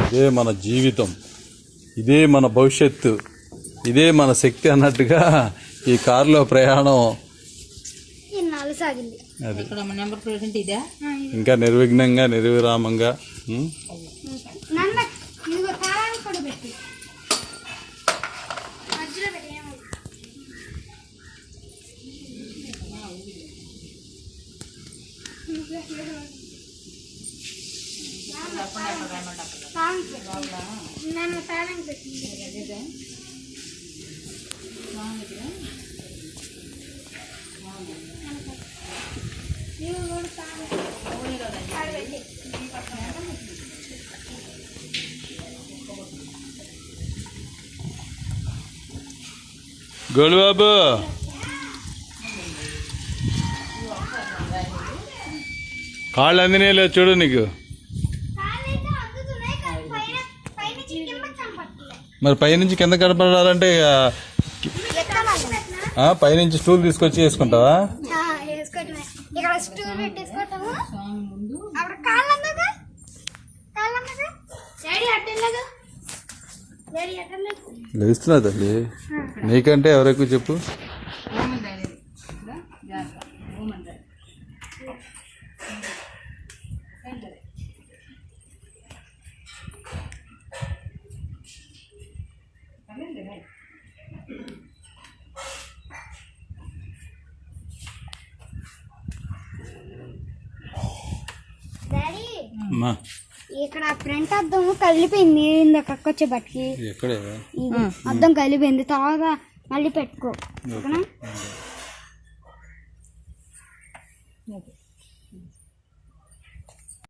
ఇదే మన జీవితం, ఇదే మన భవిష్యత్తు, ఇదే మన శక్తి అన్నట్టుగా ఈ కారులో ప్రయాణం అది ఇంకా నిర్విఘ్నంగా నిర్విరామంగా గోలుబాబు కాళ్ళు అందినే లేదు చూడు నీకు. మరి పైనుంచి కింద కనపడాలంటే పైనుంచి స్టూల్ తీసుకొచ్చి వేసుకుంటావా? లేస్తున్నా తల్లి, నీకంటే ఎవరెక్కువ చెప్పు. ఇక్కడ ఫ్రంట్ అద్దం కలిపోయింది, ఇందాక వచ్చే బట్టికి అద్దం కలిపోయింది. తర్వాత మళ్ళీ పెట్టుకో.